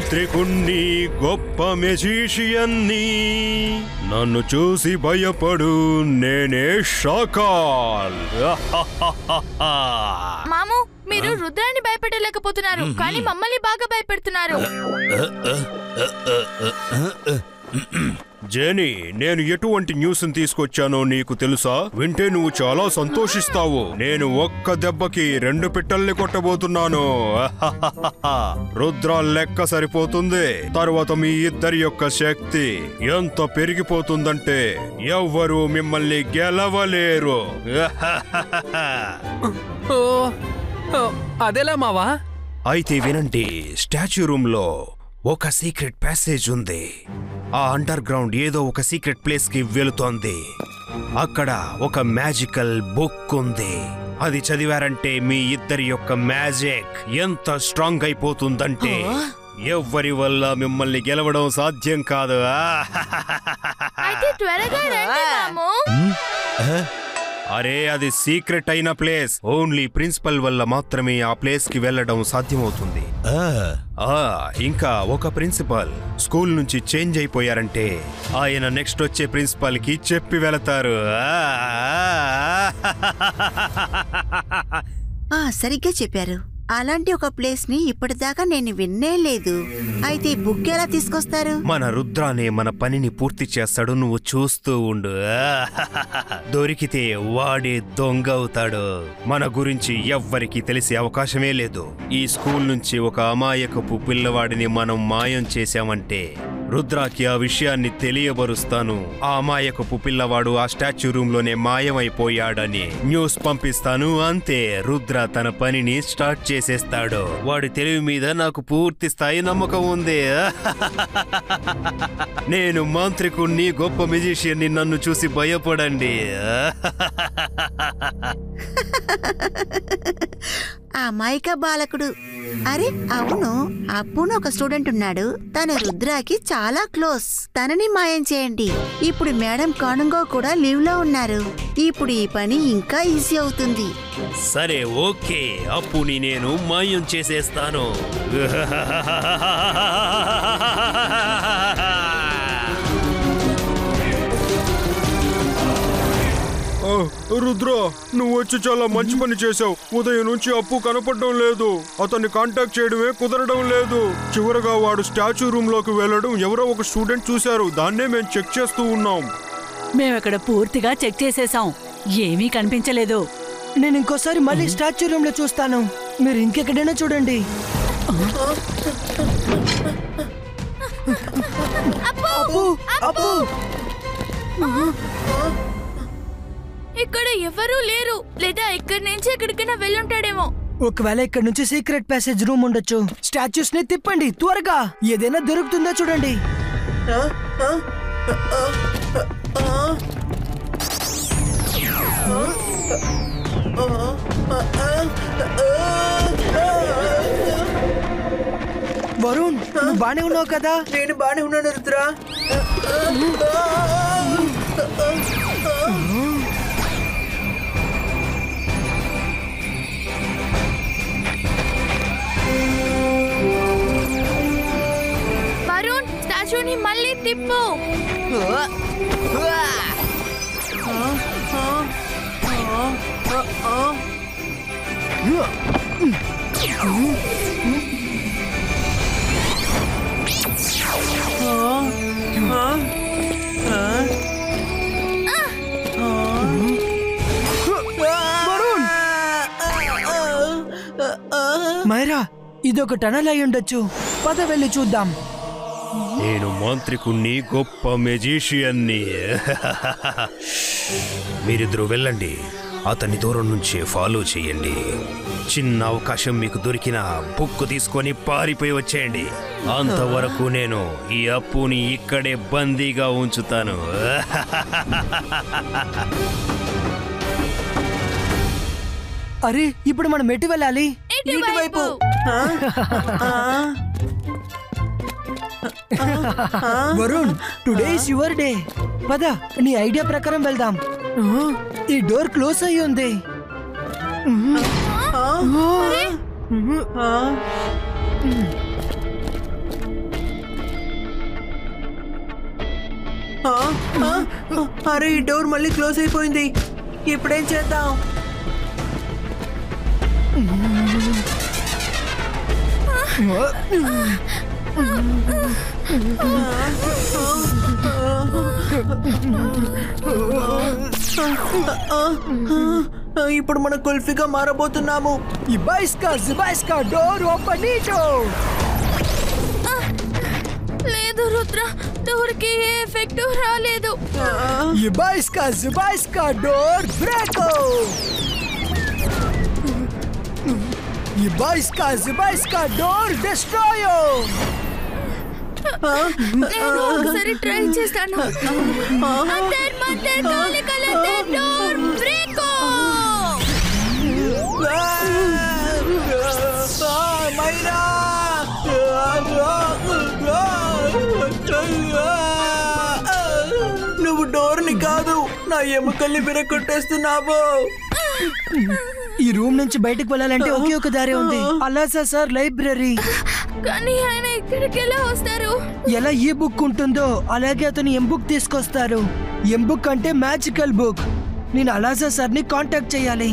మాంత్రికుణ్ణి గొప్ప మెజీషియన్ని నన్ను చూసి భయపడు నేనే షాకాల్. మాము మీరు రుద్రాన్ని భయపెట్టలేకపోతున్నారు కానీ మమ్మల్ని బాగా భయపెడుతున్నారు. జేనీ, నేను ఎటువంటి న్యూస్ తీసుకొచ్చానో నీకు తెలుసా? వింటే నువ్వు చాలా సంతోషిస్తావు. నేను ఒక్క దెబ్బకి 2 పిట్టల్ని కొట్టబోతున్నాను. రుద్ర లెక్క సరిపోతుంది. తర్వాత మీ ఇద్దరి యొక్క శక్తి ఎంత పెరిగిపోతుందంటే ఎవ్వరూ మిమ్మల్ని గెలవలేరు. అదేలా మావా? అయితే వినండి, స్టాచ్యూ రూమ్ లో ఒక సీక్రెట్ ప్యాసేజ్ ఉంది. ఆ అండర్ గ్రౌండ్ ఏదో ఒక సీక్రెట్ ప్లేస్ కి వెళుతోంది. అక్కడ ఒక మ్యాజికల్ బుక్ ఉంది. అది చదివారంటే మీ ఇద్దరి యొక్క మ్యాజిక్ ఎంత స్ట్రాంగ్ అయిపోతుందంటే ఎవ్వరి వల్ల మిమ్మల్ని గెలవడం సాధ్యం కాదు. అరే, అది సీక్రెట్ అయిన ప్లేస్. ఓన్లీ ప్రిన్సిపల్ వల్ల మాత్రమే ఆ ప్లేస్ కి వెళ్ళడం సాధ్యమవుతుంది. ఇంకా ఒక ప్రిన్సిపల్ స్కూల్ నుంచి చేంజ్ అయిపోయారంటే ఆయన నెక్స్ట్ వచ్చే ప్రిన్సిపల్ కి చెప్పి వెళతారు. సరిగ్గా చెప్పారు. అలాంటి ఒక ప్లేస్ ని ఇప్పటిదాకా నేను విన్నే లేదు. అయితే ఈ బుక్ ఎలా తీసుకొస్తారు? మన రుద్రానే మన పనిని పూర్తి చేస్తాడు. నువ్వు చూస్తూ ఉండు. దొరికితే వాడే దొంగ అవుతాడు. మన గురించి ఎవ్వరికి తెలిసే అవకాశమే లేదు. ఈ స్కూల్ నుంచి ఒక అమాయకపు పిల్లవాడిని మనం మాయం చేశామంటే రుద్రాకి ఆ విషయాన్ని తెలియబరుస్తాను. ఆ అమాయకపు పిల్లవాడు ఆ స్టాచ్యూ రూమ్ లోనే మాయమైపోయాడని న్యూస్ పంపిస్తాను. అంతే, రుద్ర తన పనిని స్టార్ట్ చేసేస్తాడు. వాడి తెలివి మీద నాకు పూర్తి స్థాయి నమ్మకం ఉంది. నేను మాంత్రికుణ్ణి, గొప్ప మెజిషియన్ని, నన్ను చూసి భయపడండి. అమాయక బాలకుడు. అరే అవును, అప్పును ఒక స్టూడెంట్ ఉన్నాడు. తన రుద్రాకి చాలా క్లోజ్. తనని మాయం చేయండి. ఇప్పుడు మేడం కానుంగో కూడా లీవ్ లో ఉన్నారు. ఇప్పుడు ఈ పని ఇంకా ఈజీ అవుతుంది. సరే, ఓకే, అప్పుని నేను మాయం చేసేస్తాను. రుద్ర, నువ్వు వచ్చి చాలా మంచి పని చేసావు. ఉదయం నుంచి అప్పు కనపడడం లేదు. అతన్ని కాంటాక్ట్ చేయడమే కుదరడం లేదు. చివరగా వాడు స్టాచ్యూ రూమ్ లోకి వెళ్ళడం ఎవరో ఒక స్టూడెంట్ చూశారు. దాన్నే మేము చెక్ చేస్తూ ఉన్నాం. మేమక్కడ పూర్తిగా చెక్ చేసేసాం. ఏమీ కనిపించలేదు. నేను ఇంకోసారి మళ్ళీ స్టాచ్యూ రూమ్ లో చూస్తాను. మీరు ఇంకెక్కడైనా చూడండి. ఇక్కడ ఎవరూ లేరు. లేదా ఇక్కడి నుంచి ఎక్కడికైనా వెళ్ళుంటాడేమో. ఒకవేళ ఇక్కడ నుంచి సీక్రెట్ ప్యాసేజ్ రూమ్ ఉండొచ్చు. స్టాచ్యూస్ ని తిప్పండి త్వరగా. ఏదైనా దొరుకుతుందో చూడండి. వరుణ్, నువ్వు బానే ఉన్నావు కదా? నేను బానే ఉన్నాను రుద్రా. వరుణ్, స్టాచ్యూని మళ్ళీ తిప్పు. మైరా, ఇదొక టనల్ అయి ఉండొచ్చు. పద వెళ్ళి చూద్దాం. నేను మాంత్రికుణ్ణి, గొప్ప మెజిషియన్ని. మీరిద్దరూ వెళ్ళండి. అతన్ని దూరం నుంచి ఫాలో చేయండి. చిన్న అవకాశం మీకు దొరికిన బుక్ తీసుకొని పారిపోయి వచ్చేయండి. అంతవరకు నేను ఈ అప్పుని ఇక్కడే బందీగా ఉంచుతాను. అరే, ఇప్పుడు మనం ఎటు వెళ్ళాలి? ఇటువైపు. Varun, today is your day. పద, నీ ఐడియా ప్రకారం వెళ్దాం. ఈ డోర్ క్లోజ్ అయ్యి ఉంది. అరే ఈ డోర్ మళ్ళీ క్లోజ్ అయిపోయింది. ఇప్పుడేం చేద్దాం? ఇప్పుడు మనం కుల్ఫీగా మారబోతున్నాము. ఇబాయిస్కా డోర్ ఓపెన్ నీచో. లేదు రుద్ర, డోర్కి ఏ ఎఫెక్ట్ రాలేదు. ఇబాయిస్కా డోర్ బ్రేకో. ఇబాయిస్కా డోర్ డిస్ట్రాయో. నేను ఒకసారి ట్రై చేస్తాను. అంతర్ కాలికలతే డోర్ బ్రేకో. మైరా నువ్వు డోర్ని కాదు, నా ఎముకల్ని విరగొట్టేస్తున్నావు. ఈ రూమ్ నుంచి బయటకు వెళ్ళాలంటే ఒకే ఒక దారి ఉంది. అలాసా సార్ లైబ్రరీ. కానీ ఆయన ఇక్కడికి ఎలా వస్తారు? ఎలా ఈ బుక్ ఉంటుందో అలాగే అతను ఎం బుక్ తీసుకొస్తారు. ఎం బుక్ అంటే మ్యాజికల్ బుక్. నేను అలాసా సార్ ని కాంటాక్ట్ చేయాలి.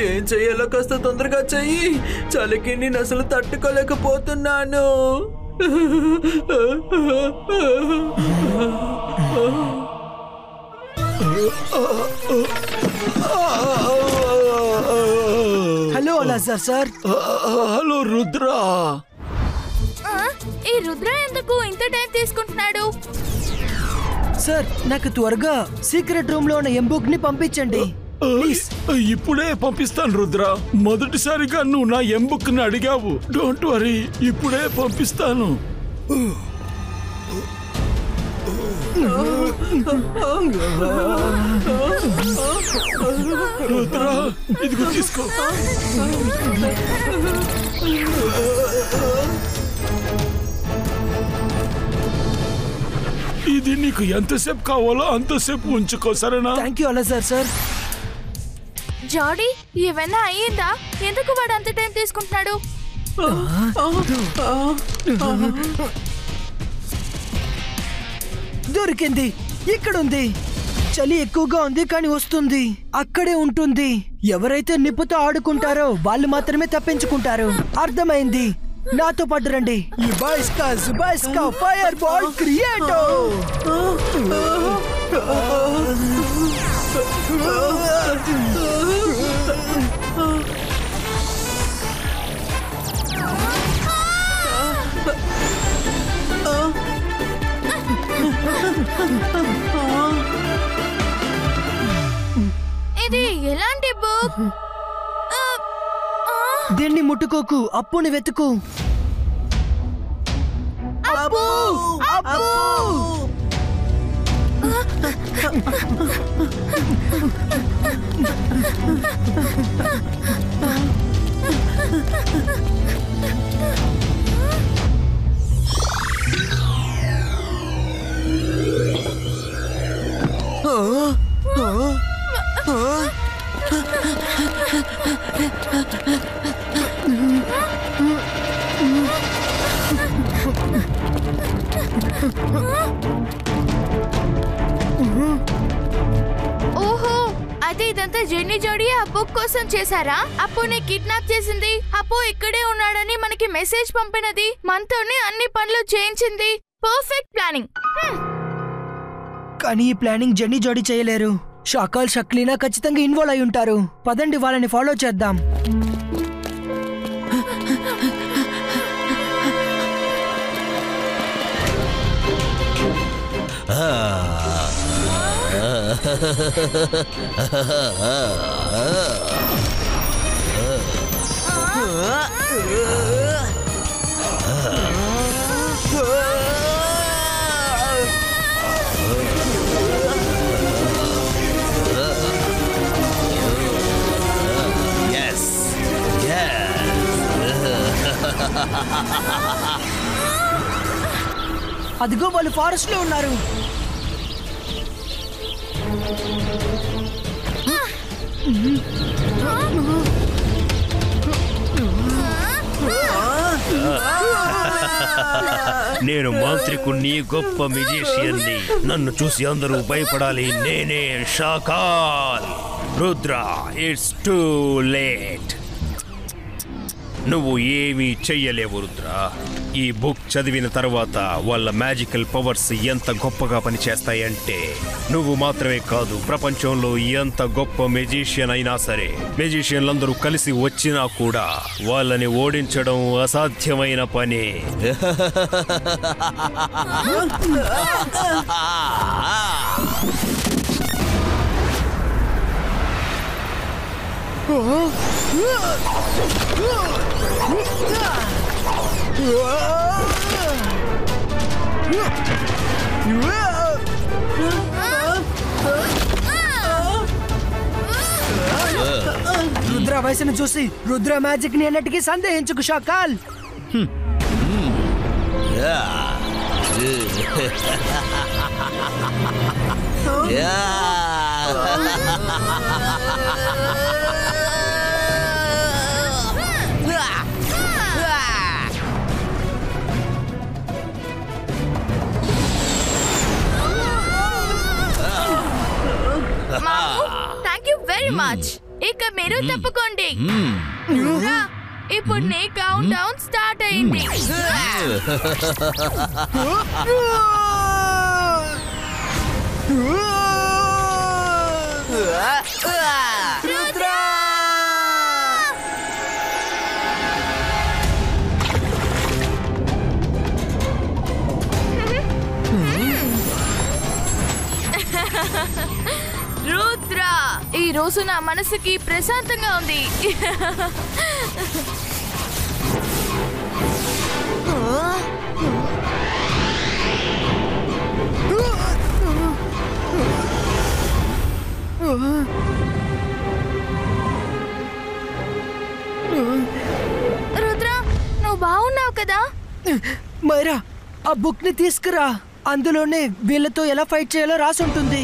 ఏం చెయ్యాలో కాస్త తొందరగా చెయ్యి. చలికి నేను అసలు తట్టుకోలేకపోతున్నాను. Hello Alasa sir. Hello Rudra. ఈ రుద్ర ఎందుకు ఇంత టైం తీసుకుంటున్నాడు? సార్ నాకు త్వరగా సీక్రెట్ రూమ్ లో ఉన్న ఎం బుక్ ని పంపించండి ప్లీజ్. ఇప్పుడే పంపిస్తాను రుద్ర. మొదటిసారిగా నువ్వు నా ఎం బుక్ ని అడిగావు. డోంట్ వరీ, ఇప్పుడే పంపిస్తాను. రుద్ర ఇదిగో తీసుకో. ఇది నీకు ఎంతసేపు కావాలో అంతసేపు ఉంచుకో, సరేనా? Thank you Alasa sir. జాడీ, ఏమైనా అయ్యిందా? ఎందుకు వాడు అంత టైం తీసుకుంటున్నాడు? దొరికింది, ఇక్కడుంది. చలి ఎక్కువగా ఉంది కానీ వస్తుంది, అక్కడే ఉంటుంది. ఎవరైతే నిప్పుతో ఆడుకుంటారో వాళ్ళు మాత్రమే తప్పించుకుంటారు. అర్థమైంది. నాతో పాటు రండి. ఇబాయిస్కా ఫైర్ బాల్ క్రియేటో. ఇది ఎలాంటి బుక్? దీన్ని ముట్టుకోకు, అప్పుని వెతుకు. అప్పు అప్పు. ఓహో, అయితే ఇదంతా జెన్నీ జోడీ ఆ బుక్ కోసం చేశారా? అప్పుని కిడ్నాప్ చేసింది, అప్పు ఇక్కడే ఉన్నాడని మనకి మెసేజ్ పంపినది, మనతోనే అన్ని పనులు చేయించింది. Perfect planning. కానీ ఈ ప్లానింగ్ జెన్నీ జోడీ చేయలేరు. షాకాల్ షక్లీనా ఖచ్చితంగా ఇన్వాల్వ్ అయి ఉంటారు. పదండి వాళ్ళని ఫాలో చేద్దాం. అదిగో వాళ్ళు ఫారెస్ట్ లో ఉన్నారు. నేను మాంత్రికుణ్ణి, గొప్ప మెజిషియన్ని. నన్ను చూసి అందరూ భయపడాలి. నేనే Shakal. Rudra, it's too late. నువ్వు ఏమీ చెయ్యలేవు రుద్ర. ఈ బుక్ చదివిన తర్వాత వాళ్ళ మ్యాజికల్ పవర్స్ ఎంత గొప్పగా పనిచేస్తాయంటే నువ్వు మాత్రమే కాదు, ప్రపంచంలో ఎంత గొప్ప మెజిషియన్ అయినా సరే, మెజిషియన్లందరూ కలిసి వచ్చినా కూడా వాళ్ళని ఓడించడం అసాధ్యమైన పని. రుద్ర వయసును చూసి రుద్ర మ్యాజిక్ ని అన్నిటికీ సందేహించుకు Shakal. Thank you very much. ఇక మీరు తప్పుకోండి. ఇప్పుడు నీ కౌంట్ డౌన్ స్టార్ట్ అయింది. రుద్ర, ఈ రోజు నా మనసుకి ప్రశాంతంగా ఉంది. రుద్ర, నువ్వు బాగున్నావు కదా? మైరా, ఆ బుక్ ని తీసుకురా. అందులోనే వీళ్ళతో ఎలా ఫైట్ చేయాలో రాసి ఉంటుంది.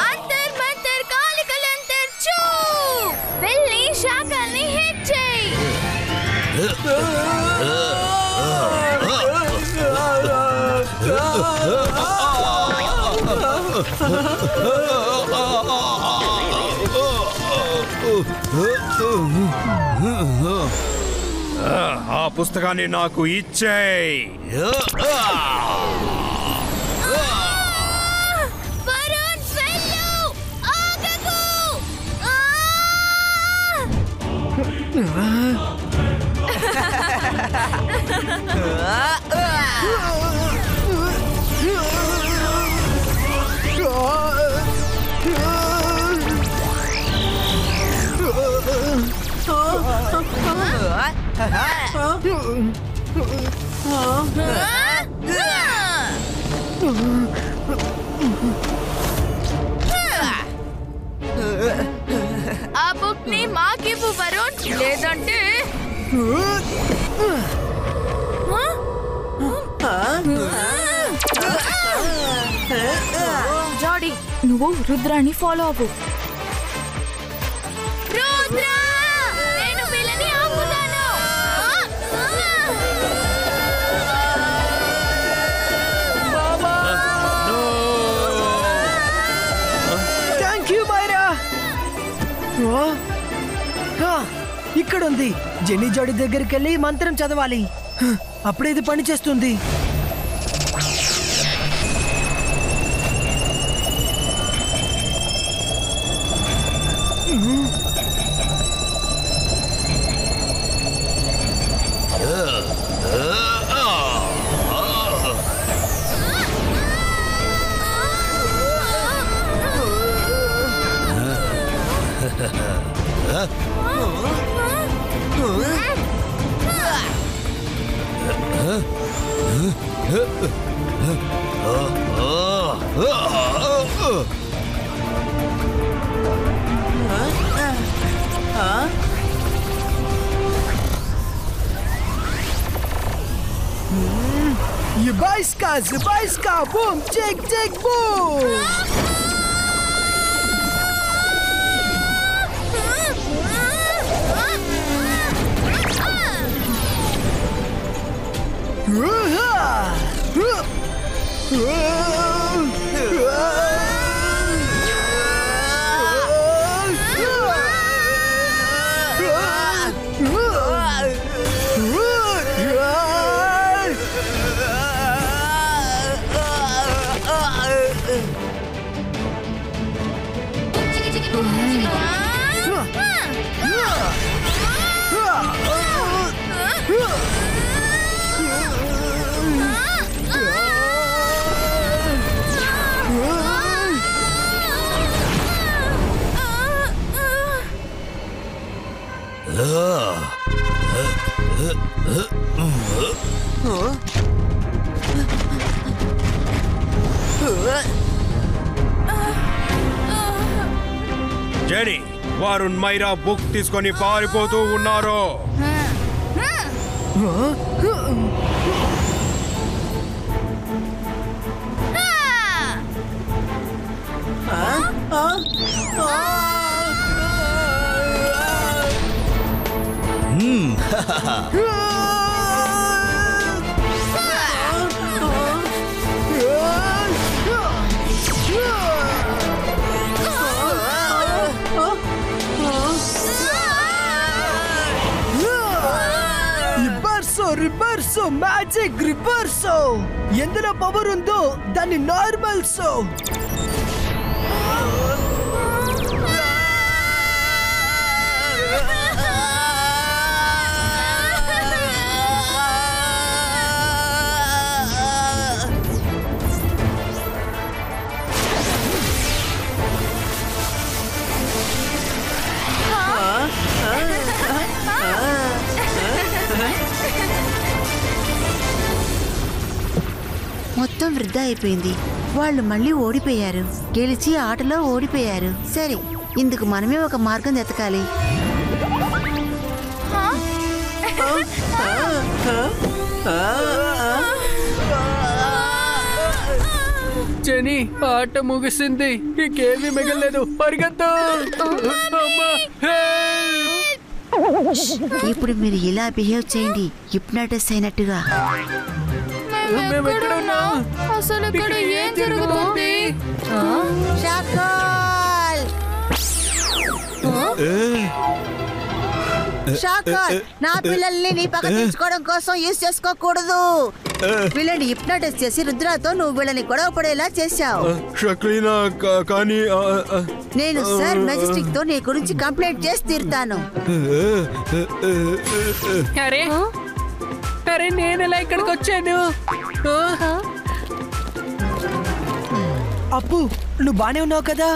అంతర్ మంతర్ కాలికలంతర్ చూ, వెళ్ళి షాకాల్ని హిట్ చేయి. ఆ పుస్తకాన్ని నాకు ఇచ్చేయ్. వరుణ్, వెళ్ళు, ఆగకు. ఆ బుక్ ని మాకివ్వు వరుణ్, లేదంటే జాడీ, నువ్వు రుద్రాన్ని ఫాలో అవ్వు. రుద్ర, నేను వీళ్ళని ఆపుతాను. ఇక్కడుంది. జెన్నీ జోడి దగ్గరికి వెళ్ళి మంత్రం చదవాలి. అప్పుడే ఇది పని చేస్తుంది. Zybajska, boom, check, check, boom! Jenny, వారు మైరా బుక్ తీసుకొని పారిపోతూ ఉన్నారు. Reverso magic reverso. ఎందులో పవర్ ఉందో దాన్ని నార్మల్ సో. మొత్తం వృధా అయిపోయింది. వాళ్ళు మళ్ళీ ఓడిపోయారు. గెలిచి ఆటలో ఓడిపోయారు. సరే, ఇందుకు మనమే ఒక మార్గం ఎతకాలి. జెనీ, ఆట ముగిసింది. ఇంకేమీ మిగలేదు. పరిగెత్తు. ఇప్పుడు మీరు ఇలా బిహేవ్ చేయండి, హిప్నాటైజ్ అయినట్టుగా. అసలు ఇక్కడ ఏం జరుగుతుంది? షాకాల్, నా పిల్లల్ని నీ పక్క తెచ్చుకోవడం కోసం యూజ్ చేసుకోకూడదు. వీళ్ళని హిప్నాటైజ్ చేసి రుద్రాతో నువ్వు వీళ్ళని గొడవ పడేలా చేశావు. కానీ నేను సర్ మెజెస్టిక్ తో నీ గురించి కంప్లైంట్ చేసి తీరుతాను. అరే అరే, నేను ఎలా ఇక్కడికి వచ్చాను? అప్పు, నువ్వు బానే ఉన్నావు కదా?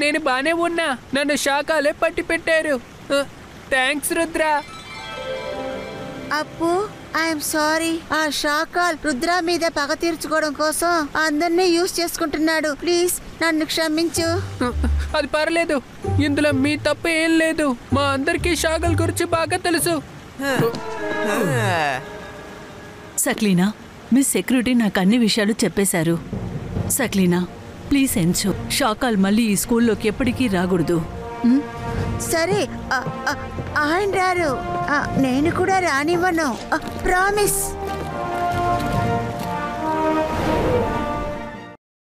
నేను బానే ఉన్నా. నన్ను శాఖలే పట్టి పెట్టారు. థ్యాంక్స్ రుద్ర. అప్పు, ఐఎమ్ సారీ. ఆ షాకాల్ రుద్ర మీద పగ తీర్చుకోవడం కోసం అందరినీ యూజ్ చేసుకుంటున్నాడు. ప్లీజ్ నన్ను క్షమించు. అది పర్లేదు. ఇందులో మీ తప్పు ఏం లేదు. మా అందరికీ షాకాల్ గురించి బాగా తెలుసు. సక్లీనా, మిస్ సెక్యూరిటీ నాకు అన్ని విషయాలు చెప్పేశారు. సక్లీనా, ప్లీజ్ ఎంచు. షాకాల్ మళ్ళీ ఈ స్కూల్లోకి ఎప్పటికీ రాకూడదు. సరే, ఆయన రారు. నేను కూడా రానివ్వను. ప్రామిస్.